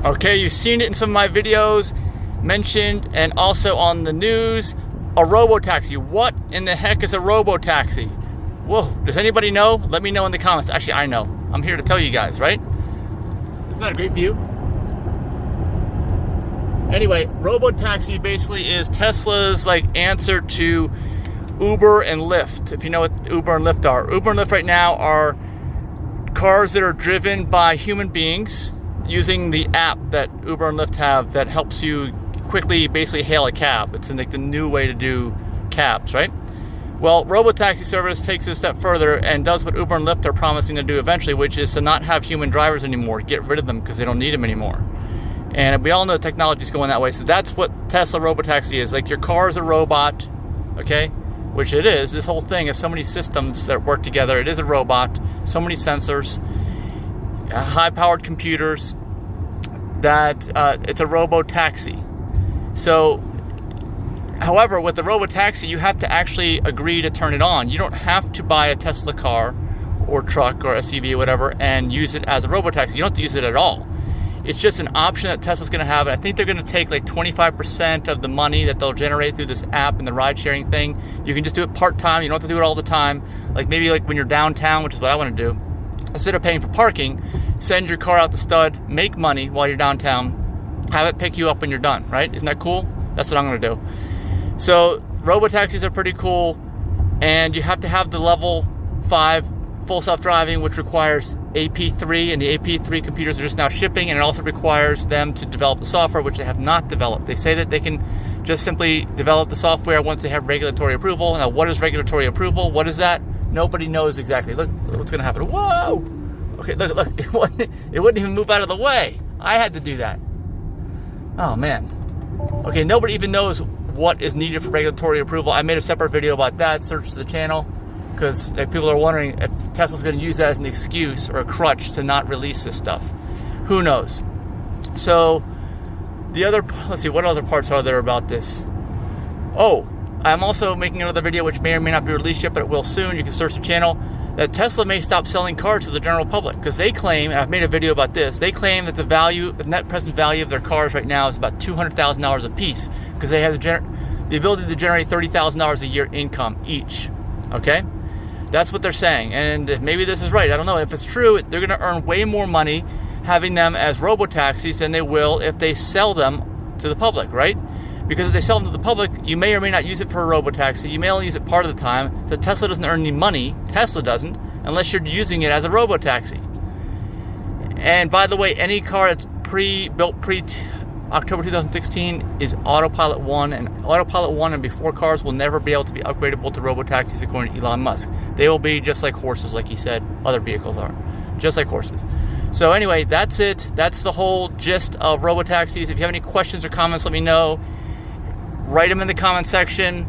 Okay, you've seen it in some of my videos mentioned and also on the news. A RoboTaxi. What in the heck is a RoboTaxi? Whoa, does anybody know? Let me know in the comments. Actually, I know. I'm here to tell you guys, right? Isn't that a great view? Anyway, RoboTaxi basically is Tesla's like answer to Uber and Lyft. If you know what Uber and Lyft are. Uber and Lyft right now are cars that are driven by human beings using the app that Uber and Lyft have that helps you quickly basically hail a cab. It's like the new way to do cabs, right? Well, RoboTaxi service takes it a step further and does what Uber and Lyft are promising to do eventually, which is to not have human drivers anymore, get rid of them because they don't need them anymore. And we all know technology is going that way. So that's what Tesla RoboTaxi is. Like your car is a robot, okay? Which it is. This whole thing is so many systems that work together. It is a robot, so many sensors, high-powered computers, that it's a RoboTaxi. So, however, with the RoboTaxi, you have to actually agree to turn it on. You don't have to buy a Tesla car or truck or SUV or whatever and use it as a RoboTaxi. You don't have to use it at all. It's just an option that Tesla's going to have, and I think they're going to take like 25% of the money that they'll generate through this app and the ride-sharing thing. You can just do it part-time. You don't have to do it all the time. Like maybe like when you're downtown, which is what I want to do. Instead of paying for parking, send your car out the stud, make money while you're downtown, have it pick you up when you're done, right? Isn't that cool? That's what I'm going to do. So RoboTaxis are pretty cool, and you have to have the level 5 full self-driving, which requires AP3, and the AP3 computers are just now shipping, and it also requires them to develop the software, which they have not developed. They say that they can just simply develop the software once they have regulatory approval. Now, what is regulatory approval? What is that? Nobody knows exactly. Look what's going to happen. Whoa! Okay, look, it wouldn't even move out of the way. I had to do that. Oh, man. Okay, nobody even knows what is needed for regulatory approval. I made a separate video about that. Search the channel, because people are wondering if Tesla's going to use that as an excuse or a crutch to not release this stuff. Who knows? So, the other, let's see, what other parts are there about this? Oh, I'm also making another video which may or may not be released yet, but it will soon. You can search the channel. That Tesla may stop selling cars to the general public, because they claim, and I've made a video about this, they claim that the net present value of their cars right now is about $200,000 a piece, because they have the ability to generate $30,000 a year income each. Okay? That's what they're saying, and maybe this is right. I don't know. If it's true, they're going to earn way more money having them as RoboTaxis than they will if they sell them to the public, right? Because if they sell them to the public, you may or may not use it for a RoboTaxi. You may only use it part of the time. So Tesla doesn't earn any money. Tesla doesn't, unless you're using it as a RoboTaxi. And by the way, any car that's built pre-October 2016 is Autopilot 1. And Autopilot 1 and before cars will never be able to be upgradable to RoboTaxis according to Elon Musk. They will be just like horses, like he said other vehicles are. Just like horses. So anyway, that's it. That's the whole gist of RoboTaxis. If you have any questions or comments, let me know. Write them in the comment section,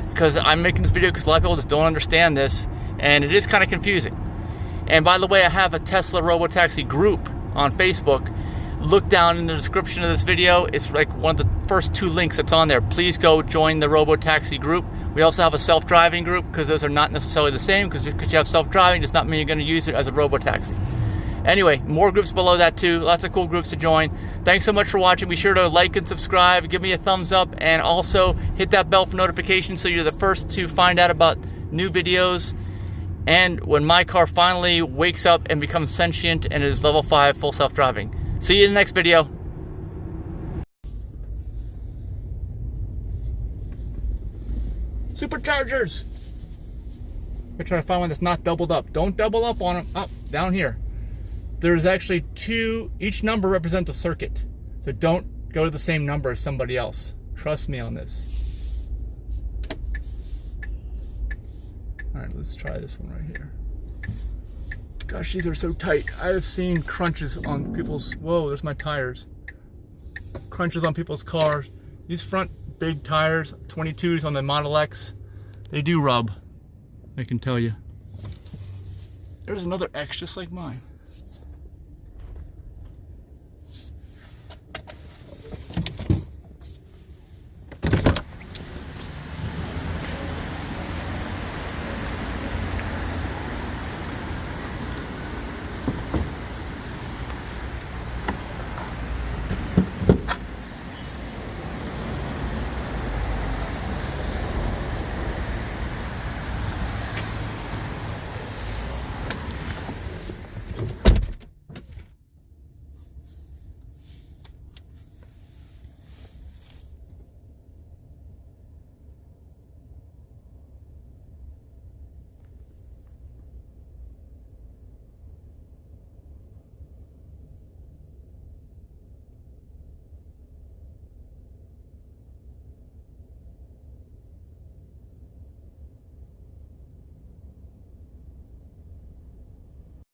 because I'm making this video because a lot of people just don't understand this, and it is kind of confusing. And by the way, I have a Tesla RoboTaxi group on Facebook. Look down in the description of this video. It's like one of the first 2 links that's on there. Please go join the RoboTaxi group. We also have a self-driving group, because those are not necessarily the same, because just because you have self-driving does not mean you're going to use it as a RoboTaxi. Anyway, more groups below that too. Lots of cool groups to join. Thanks so much for watching. Be sure to like and subscribe. Give me a thumbs up. And also hit that bell for notifications so you're the first to find out about new videos. And when my car finally wakes up and becomes sentient and is level 5 full self-driving. See you in the next video. Superchargers! I'm trying to find one that's not doubled up. Don't double up on them. Up, down here. There's actually 2, each number represents a circuit. So don't go to the same number as somebody else. Trust me on this. All right, let's try this one right here. Gosh, these are so tight. I have seen crunches on people's, whoa, there's my tires. Crunches on people's cars. These front big tires, 22s on the Model X, they do rub, I can tell you. There's another X just like mine.